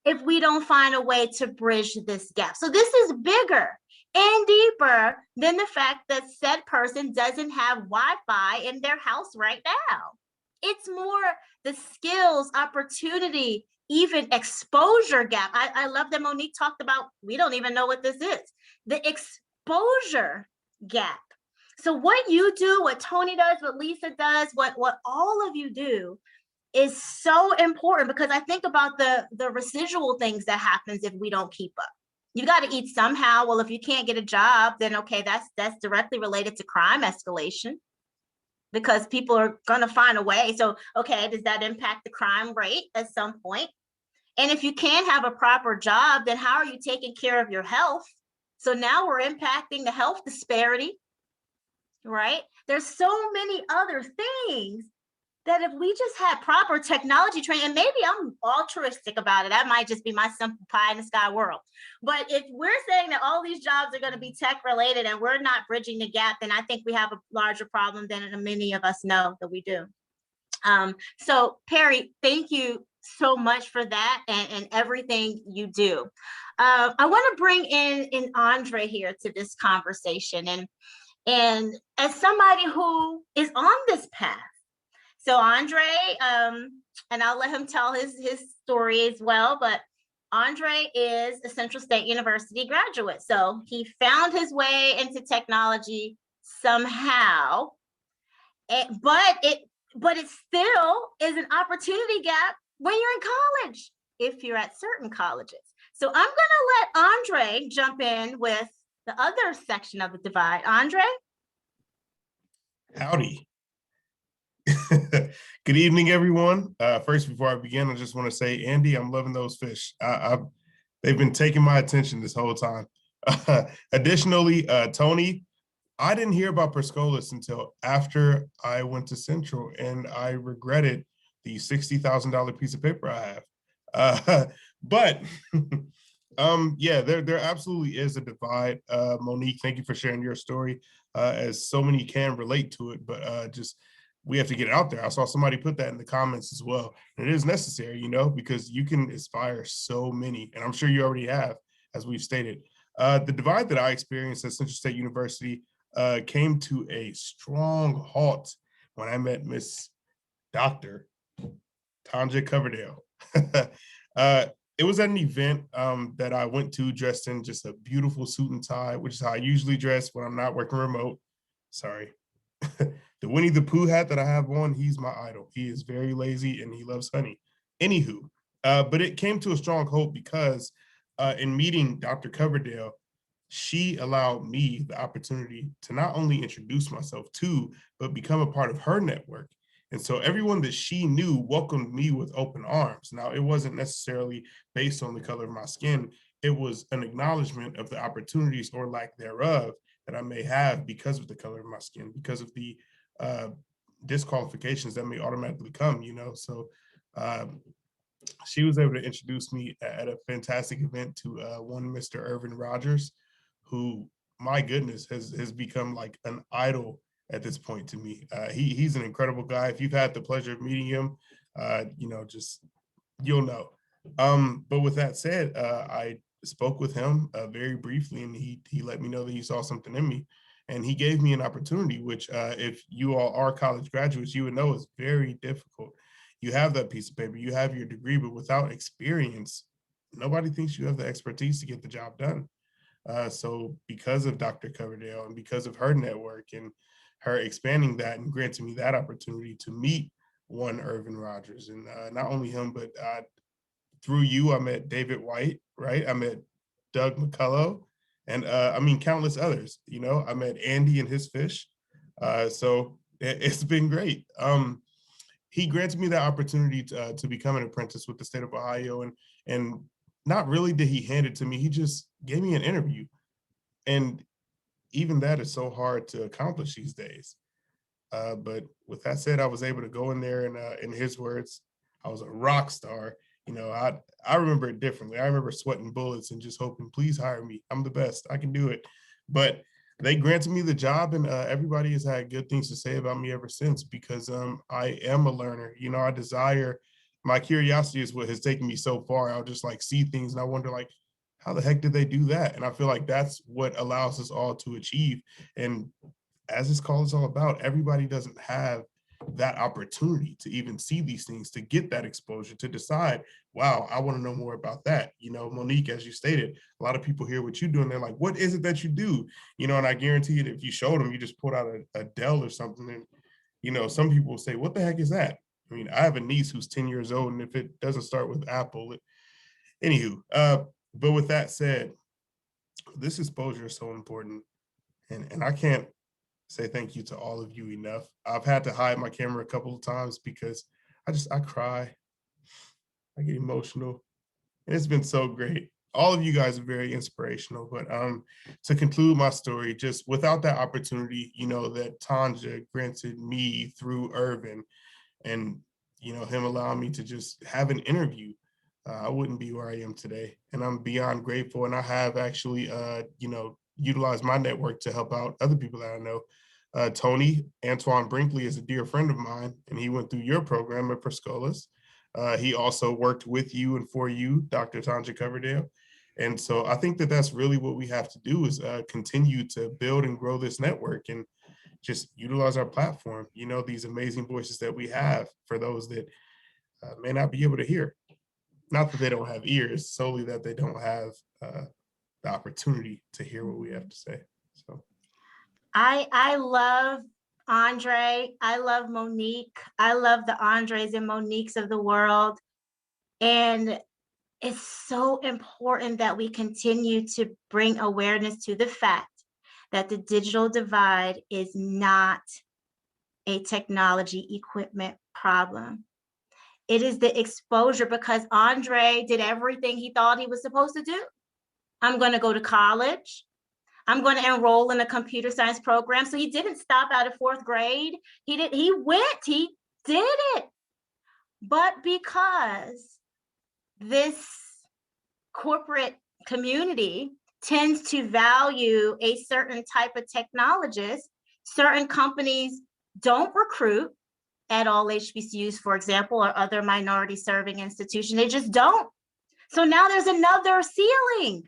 if we don't find a way to bridge this gap? So this is bigger and deeper than the fact that said person doesn't have Wi-Fi in their house right now. It's more the skills, opportunity, even exposure gap. I love that Monique talked about, we don't even know what this is, the exposure gap. So what you do, what Toni does, what Lisa does, what all of you do is so important, because I think about the residual things that happens if we don't keep up. You got to eat somehow. Well, if you can't get a job, then okay, that's directly related to crime escalation, because people are going to find a way. So, okay, does that impact the crime rate at some point? And if you can't have a proper job, then how are you taking care of your health? So now we're impacting the health disparity, right? There's so many other things that if we just had proper technology training, and maybe I'm altruistic about it, that might just be my simple pie in the sky world. But if we're saying that all these jobs are going to be tech related and we're not bridging the gap, then I think we have a larger problem than many of us know that we do. So Perry, thank you so much for that and everything you do. I want to bring in Andre here to this conversation, and as somebody who is on this path. So Andre, and I'll let him tell his story as well, but Andre is a Central State University graduate. So he found his way into technology somehow, but it still is an opportunity gap when you're in college, if you're at certain colleges. So I'm gonna let Andre jump in with the other section of the divide. Andre? Howdy. Good evening, everyone. First, before I begin, I just want to say, Andy, I'm loving those fish. They've been taking my attention this whole time. Additionally, Toni, I didn't hear about Scholas until after I went to Central, and I regretted the $60,000 piece of paper I have. But yeah, there absolutely is a divide. Monique, thank you for sharing your story, as so many can relate to it, but just we have to get it out there. I saw somebody put that in the comments as well. And it is necessary, you know, because you can inspire so many, and I'm sure you already have, as we've stated. The divide that I experienced at Central State University came to a strong halt when I met Miss Dr. Tonja Coverdale. It was at an event that I went to dressed in just a beautiful suit and tie, which is how I usually dress when I'm not working remote. Sorry. The Winnie the Pooh hat that I have on, he's my idol. He is very lazy and he loves honey. Anywho, but it came to a strong hope because in meeting Dr. Coverdale, she allowed me the opportunity to not only introduce myself to, but become a part of her network. And so everyone that she knew welcomed me with open arms. Now, it wasn't necessarily based on the color of my skin. It was an acknowledgement of the opportunities or lack thereof that I may have because of the color of my skin, because of the disqualifications that may automatically come, you know? So she was able to introduce me at a fantastic event to one Mr. Irvin Rogers, who, my goodness, has become like an idol at this point to me. He's an incredible guy. If you've had the pleasure of meeting him, you know, just, you'll know. But with that said, I spoke with him very briefly, and he let me know that he saw something in me. And he gave me an opportunity, which if you all are college graduates, you would know is very difficult. You have that piece of paper, you have your degree, but without experience, nobody thinks you have the expertise to get the job done. So because of Dr. Coverdale and because of her network and her expanding that and granting me that opportunity to meet one Irvin Rogers, and not only him, but through you, I met David White, right? I met Doug McCullough, and I mean, countless others, you know. I met Andy and his fish. So it's been great. He granted me the opportunity to become an apprentice with the state of Ohio, and not really did he hand it to me, he just gave me an interview. And even that is so hard to accomplish these days. But with that said, I was able to go in there, and in his words, I was a rock star. You know, I remember it differently. I remember sweating bullets and just hoping, please hire me. I'm the best. I can do it. But they granted me the job, and everybody has had good things to say about me ever since, because I am a learner. You know, I desire, my curiosity is what has taken me so far. I'll just like see things and I wonder, like, how the heck did they do that? And I feel like that's what allows us all to achieve. And as this call is all about, everybody doesn't have that opportunity to even see these things, to get that exposure, to decide, wow, I want to know more about that. You know, Monique, as you stated, a lot of people hear what you do and they're like, what is it that you do? You know, and I guarantee you that if you showed them, you just pulled out a Dell or something, and, you know, some people will say, what the heck is that? I mean, I have a niece who's 10 years old, and if it doesn't start with Apple, anywho, but with that said, this exposure is so important. And I can't say thank you to all of you enough. I've had to hide my camera a couple of times because I cry, I get emotional, and it's been so great. All of you guys are very inspirational, but to conclude my story, just without that opportunity, you know, that Tonja granted me through Irvin, And, you know, him allowing me to just have an interview, I wouldn't be where I am today. And I'm beyond grateful. And I have actually, you know, utilized my network to help out other people that I know. Tony Antoine Brinkley is a dear friend of mine, and he went through your program at Scholas. He also worked with you and for you, Dr. Tonja Coverdale. And so I think that that's really what we have to do is continue to build and grow this network and just utilize our platform, you know, these amazing voices that we have for those that may not be able to hear. Not that they don't have ears, solely that they don't have the opportunity to hear what we have to say. So I love Andre. I love Monique. I love the Andres and Moniques of the world. And it's so important that we continue to bring awareness to the fact that the digital divide is not a technology equipment problem. It is the exposure, because Andre did everything he thought he was supposed to do. I'm going to go to college. I'm going to enroll in a computer science program. So he didn't stop out of fourth grade. He did it. But because this corporate community tends to value a certain type of technologist, certain companies don't recruit at all HBCUs, for example, or other minority serving institutions. They just don't. So now there's another ceiling.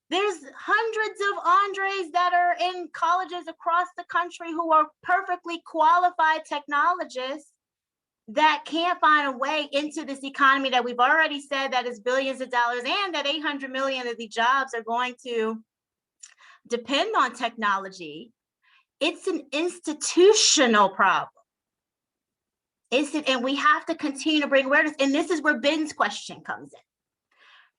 There's hundreds of Andres that are in colleges across the country who are perfectly qualified technologists that can't find a way into this economy that we've already said that is billions of dollars, and that 800 million of the jobs are going to depend on technology. It's an institutional problem. And we have to continue to bring awareness. And this is where Ben's question comes in.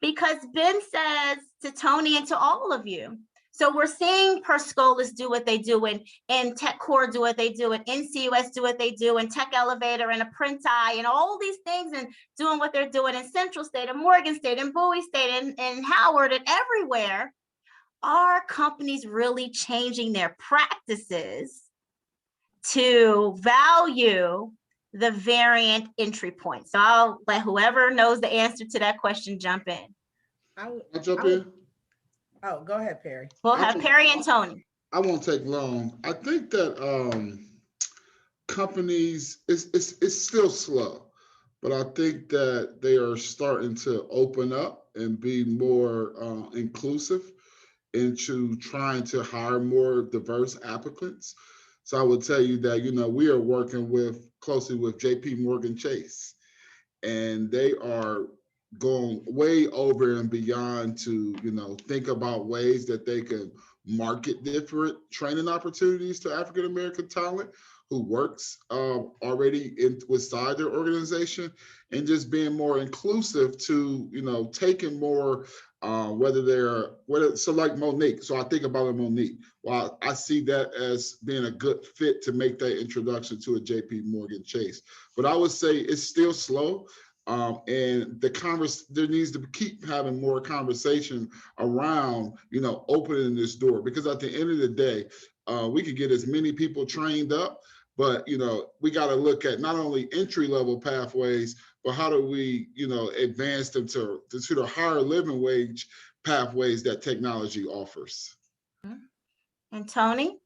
Because Ben says to Toni and to all of you, so we're seeing Scholas do what they do, and TechCore do what they do, and NCUS do what they do, and Tech Elevator and Apprentice and all these things, and doing what they're doing in Central State and Morgan State and Bowie State and Howard and everywhere. Are companies really changing their practices to value the variant entry point? So I'll let whoever knows the answer to that question jump in. I'll jump in. Oh, go ahead, Perry. We'll have Perry and Toni. I won't take long. I think that companies, it's still slow, but I think that they are starting to open up and be more inclusive into trying to hire more diverse applicants. So I would tell you that, you know, we are working closely with JP Morgan Chase, and they are going way over and beyond to, you know, think about ways that they can market different training opportunities to African American talent who works already inside their organization, and just being more inclusive to, you know, taking more so like Monique. So I think about Monique. Well, I see that as being a good fit to make that introduction to a JP Morgan Chase. But I would say it's still slow. And there needs to keep having more conversation around, you know, opening this door, because at the end of the day, we could get as many people trained up, but, you know, we got to look at not only entry level pathways, but how do we, you know, advance them to the higher living wage pathways that technology offers. And Toni?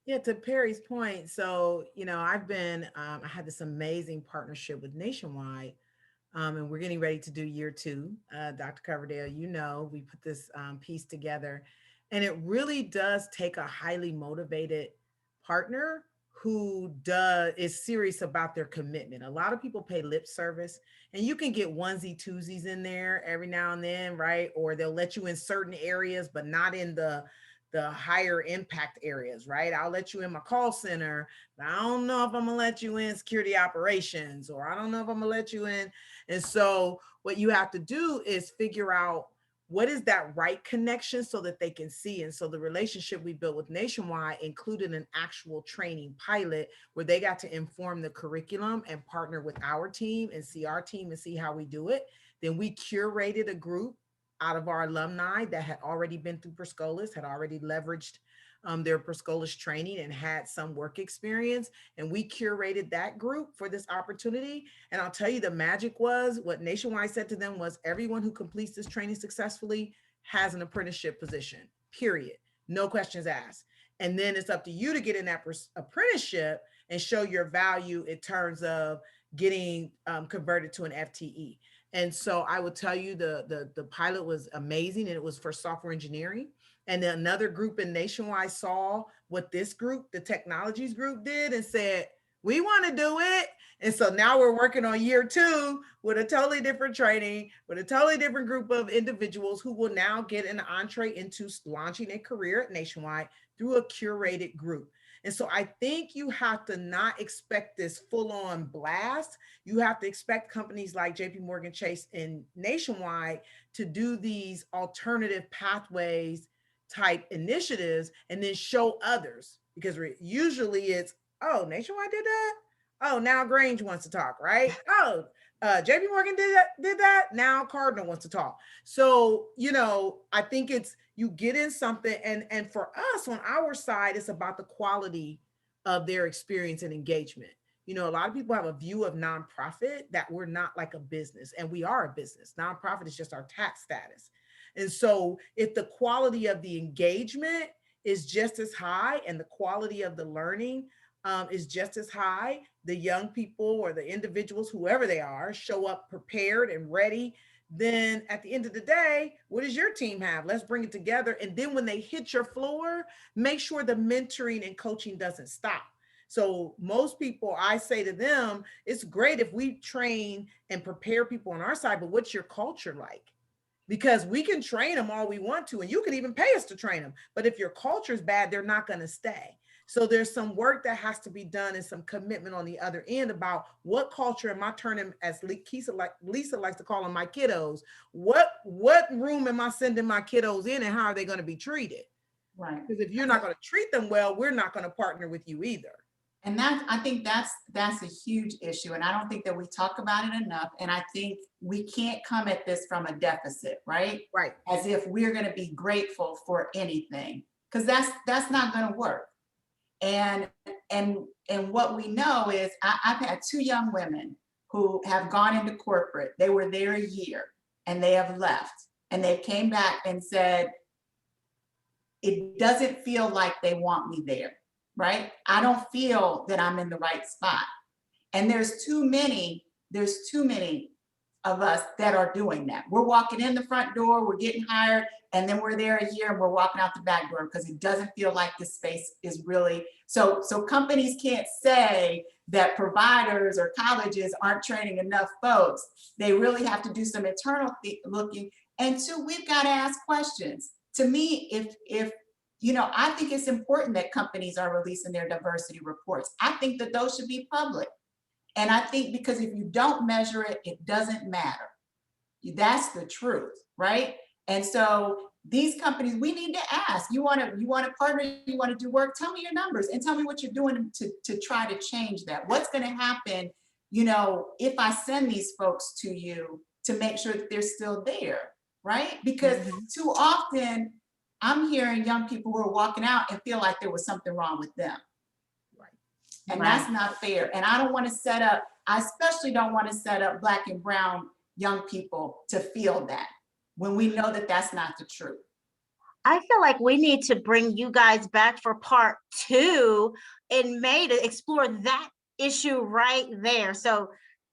Yeah, to Perry's point. So, you know, I had this amazing partnership with Nationwide. And we're getting ready to do year 2. Dr. Coverdale, you know, we put this piece together, and it really does take a highly motivated partner who is serious about their commitment. A lot of people pay lip service, and you can get onesie twosies in there every now and then, right? Or they'll let you in certain areas, but not in the higher impact areas, right? I'll let you in my call center, but I don't know if I'm gonna let you in security operations, or I don't know if I'm gonna let you in. And so what you have to do is figure out what is that right connection so that they can see. And so the relationship we built with Nationwide included an actual training pilot where they got to inform the curriculum and partner with our team and see our team and see how we do it. Then we curated a group out of our alumni that had already been through Scholas, had already leveraged their Scholas training and had some work experience. And we curated that group for this opportunity. And I'll tell you, the magic was what Nationwide said to them was everyone who completes this training successfully has an apprenticeship position, period. No questions asked. And then it's up to you to get in that apprenticeship and show your value in terms of getting converted to an FTE. And so I will tell you the pilot was amazing, and it was for software engineering. And then another group in Nationwide saw what this group, the technologies group, did and said, we want to do it. And so now we're working on year 2 with a totally different training, with a totally different group of individuals who will now get an entree into launching a career at Nationwide through a curated group. And so I think you have to not expect this full-on blast. You have to expect companies like JP Morgan Chase and Nationwide to do these alternative pathways type initiatives and then show others, because usually it's, oh, Nationwide did that. Oh, now Grange wants to talk, right? Oh, JP Morgan did that. Now Cardinal wants to talk. So, I think it's, you get in something, and for us on our side, it's about the quality of their experience and engagement. A lot of people have a view of nonprofit that we're not like a business, and we are a business. Nonprofit is just our tax status. And so if the quality of the engagement is just as high and the quality of the learning is just as high, the young people or the individuals, whoever they are, show up prepared and ready, then at the end of the day, what does your team have? Let's bring it together. And then when they hit your floor, make sure the mentoring and coaching doesn't stop. So most people, I say to them, it's great if we train and prepare people on our side, but what's your culture like? Because we can train them all we want to, and you can even pay us to train them. But if your culture is bad, they're not going to stay. So there's some work that has to be done and some commitment on the other end about what culture am I turning, as Lisa likes to call them, my kiddos. What room am I sending my kiddos in, and how are they going to be treated? Right. Because if you're not going to treat them well, we're not going to partner with you either. And I think that's a huge issue. And I don't think that we talk about it enough. And I think we can't come at this from a deficit, right? Right. As if we're going to be grateful for anything, because that's not going to work. And what we know is I've had 2 young women who have gone into corporate. They were there a year and they have left, and they came back and said, it doesn't feel like they want me there. Right? I don't feel that I'm in the right spot. And there's too many of us that are doing that. We're walking in the front door, we're getting hired, and then we're there a year and we're walking out the back door because it doesn't feel like this space is really, so companies can't say that providers or colleges aren't training enough folks. They really have to do some internal looking. And 2, we've got to ask questions. To me, if I think it's important that companies are releasing their diversity reports. I think that those should be public. And I think because if you don't measure it, it doesn't matter. That's the truth, right? And so these companies, we need to ask, you want to partner, you want to do work, tell me your numbers and tell me what you're doing to try to change that. What's going to happen, if I send these folks to you to make sure that they're still there, right? Because too often, I'm hearing young people who are walking out and feel like there was something wrong with them. Right. And that's not fair. And I especially don't want to set up Black and brown young people to feel that when we know that that's not the truth. I feel like we need to bring you guys back for part 2 in May to explore that issue right there. So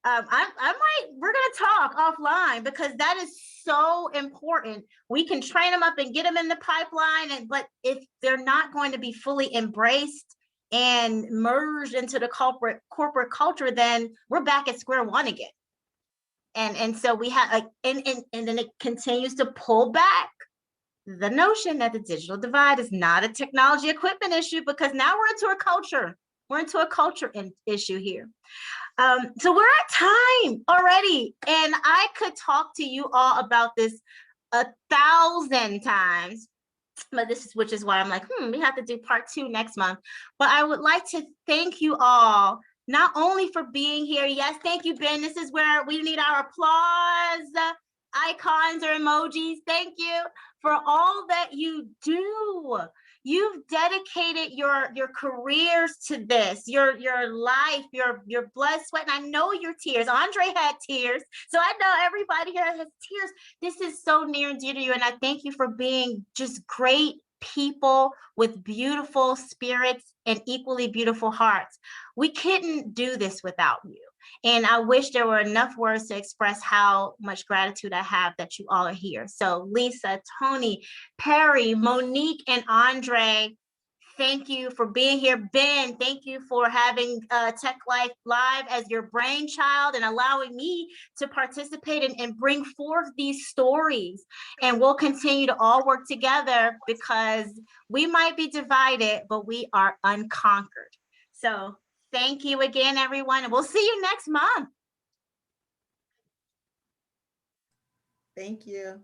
we're going to talk offline because that is so important. We can train them up and get them in the pipeline, but if they're not going to be fully embraced and merged into the corporate culture, then we're back at square one again. And so we have, and then it continues to pull back the notion that the digital divide is not a technology equipment issue, because now we're into a culture. We're into a culture issue here. So we're at time already, and I could talk to you all about this 1,000 times, but which is why I'm like, we have to do part 2 next month. But I would like to thank you all, not only for being here. Yes, thank you, Ben. This is where we need our applause. icons or emojis. Thank you for all that you do. You've dedicated your careers to this, your life, your blood, sweat, and I know your tears. Andre had tears, so I know everybody here has tears. This is so near and dear to you, and I thank you for being just great people with beautiful spirits and equally beautiful hearts. We couldn't do this without you. And I wish there were enough words to express how much gratitude I have that you all are here. So Lisa, Toni, Perry, Monique, and Andre, thank you for being here. Ben, thank you for having TechLife Live as your brainchild and allowing me to participate and bring forth these stories. And we'll continue to all work together because we might be divided, but we are unconquered. So thank you again, everyone, and we'll see you next month. Thank you.